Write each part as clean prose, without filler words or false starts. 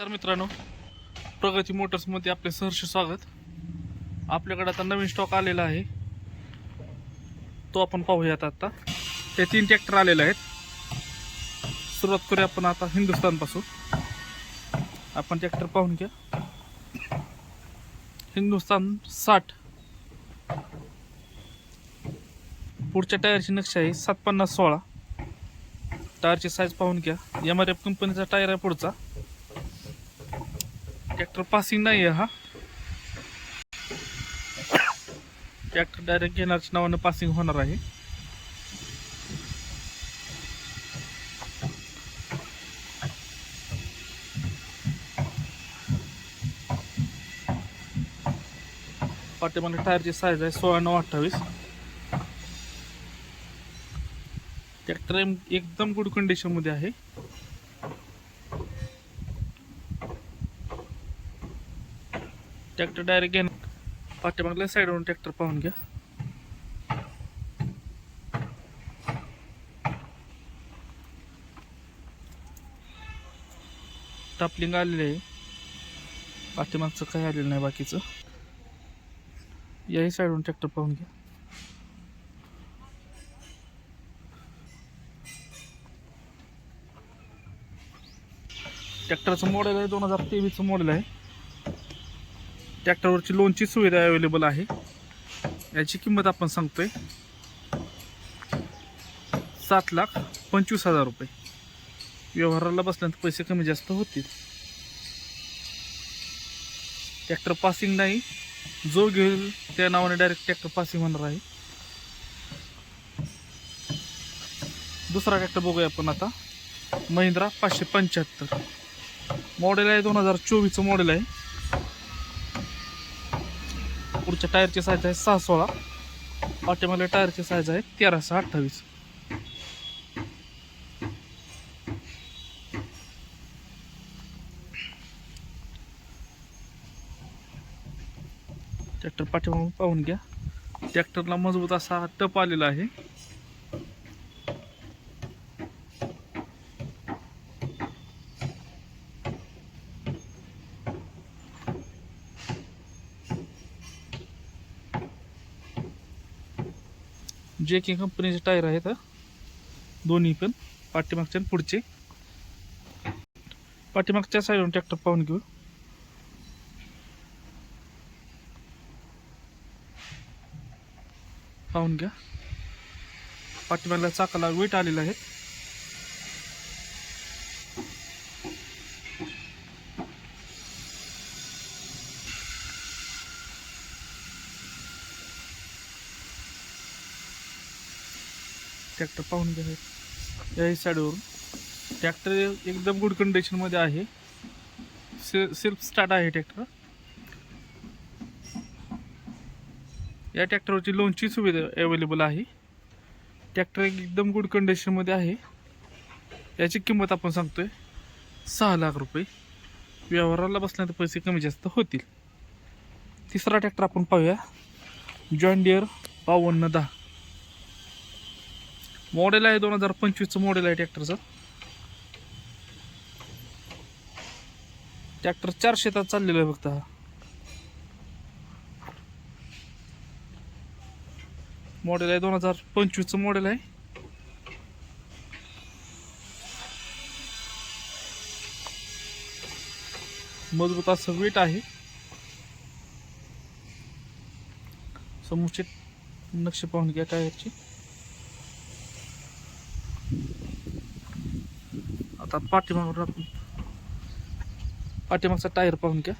तर मित्रांनो, प्रगती मोटर्समध्ये आपले सहर्ष स्वागत. आपल्याकडे आता नवीन स्टॉक आलेला आहे, तो आपण पाहूयात. आता ते 3 ट्रॅक्टर आलेले आहेत. सुरुवात करूया आपण आता हिंदुस्थान पासून. आपण ट्रॅक्टर पाहून घ्या. हिंदुस्थान 60. पुढच्या टायरची नक्षी आहे 750/16. टायरची साईज पाहून घ्या. MRF कंपनीचा टायर आहे पुढचा. ट्रॅक्टर पासिंग नाही आहे. हा ट्रॅक्टर डायरेक्ट घेणारच्या नावानं पासिंग होणार आहे. पाठीमागे टायरची साईज आहे 16/9/28. ट्रॅक्टर एकदम गुड कंडिशन मध्ये आहे. ट्रॅक्टर डायरेक्ट घेणार. पाठीमागल्या साईडवरून ट्रॅक्टर पाहून घ्या. टापलिंग आलेले आहे. पाठीमागचं काही आलेलं नाही बाकीचं. याही साईडवरून ट्रॅक्टर पाहून घ्या. ट्रॅक्टरचं मॉडेल आहे 2023चं मॉडेल आहे. ट्रॅक्टरवरची लोनची सुविधा अवेलेबल आहे. याची किंमत आपण सांगतोय 7,25,000 रुपये. व्यवहाराला बसल्यानंतर पैसे कमी जास्त होतील. ट्रॅक्टर पासिंग नाही. जो घेईल त्या नावाने डायरेक्ट ट्रॅक्टर पासिंग होणार आहे. दुसरा ट्रॅक्टर बघूया आपण आता. महिंद्रा 575 मॉडेल आहे. 2024चं मॉडेल आहे. पुढच्या टायरची साईज आहे 6/16. पाठीमागल्या टायरची साईज आहे 13/28. ट्रॅक्टर पाठीमागून पाहून घ्या. ट्रॅक्टरला मजबूत असा टप आलेला आहे. JK कंपनीचे टायर आहेत दोन्ही पण, पाठीमागचे आणि पुढचे. पाठीमागच्या साईडून ट्रॅक्टर पाहून घेऊ. पाहून घ्या. पाठीमागल्या चाकाला वेट आलेला आहे. ट्रॅक्टर पाहून घ्या. याही साईडवरून ट्रॅक्टर एकदम गुड कंडिशन मध्ये आहे. सेल्फ स्टार्ट आहे ट्रॅक्टर. या ट्रॅक्टरवरची लोनची सुविधा अवेलेबल आहे. ट्रॅक्टर एकदम गुड कंडिशन मध्ये आहे. याची किंमत आपण सांगतोय 6 लाख रुपये. व्यवहाराला बसल्यानंतर पैसे कमी जास्त होतील. तिसरा ट्रॅक्टर आपण पाहूया. जॉन डियर 5210 मॉडेल आहे. 2025चं मॉडेल आहे ट्रॅक्टरचं. ट्रॅक्टर 4 शेतात चाललेलं आहे फक्त. हा मॉडेल आहे 2025चं मॉडेल आहे. मजबूत असं वेट आहे. समोरचे नक्षी पाहून घ्या टायरची. आता पाठीमागचा टायर पाहून घ्या.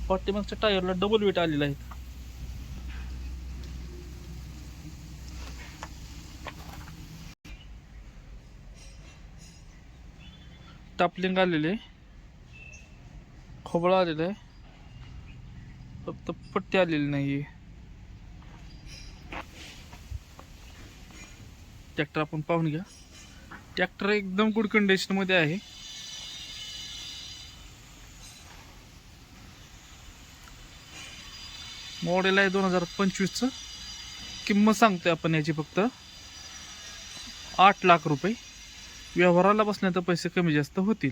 पाठीमागच्या टायरला डबल वेट आलेला आहे. टापलिंग आलेले आहे. खोबळा आलेला आहे. फक्त पट्टी आलेली नाहीये. ट्रॅक्टर आपण पाहून घ्या. ट्रॅक्टर एकदम गुड कंडिशन मध्ये आहे. मॉडेल आहे 2025चं. किंमत सांगतोय आपण याची फक्त 8 लाख रुपये. व्यवहाराला बसण्यात पैसे कमी जास्त होतील.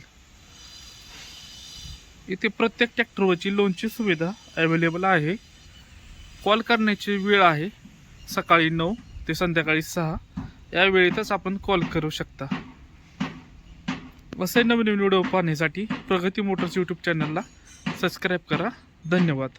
इथे प्रत्येक ट्रॅक्टरवरची लोनची सुविधा अवेलेबल आहे. कॉल करण्याची वेळ आहे सकाळी 9 ते संध्याकाळी 6 या वेळेतच आपण कॉल करू शकता. असे नवीन व्हिडिओ पाहण्यासाठी प्रगती मोटर्स यूट्यूब चॅनलला सबस्क्राईब करा. धन्यवाद.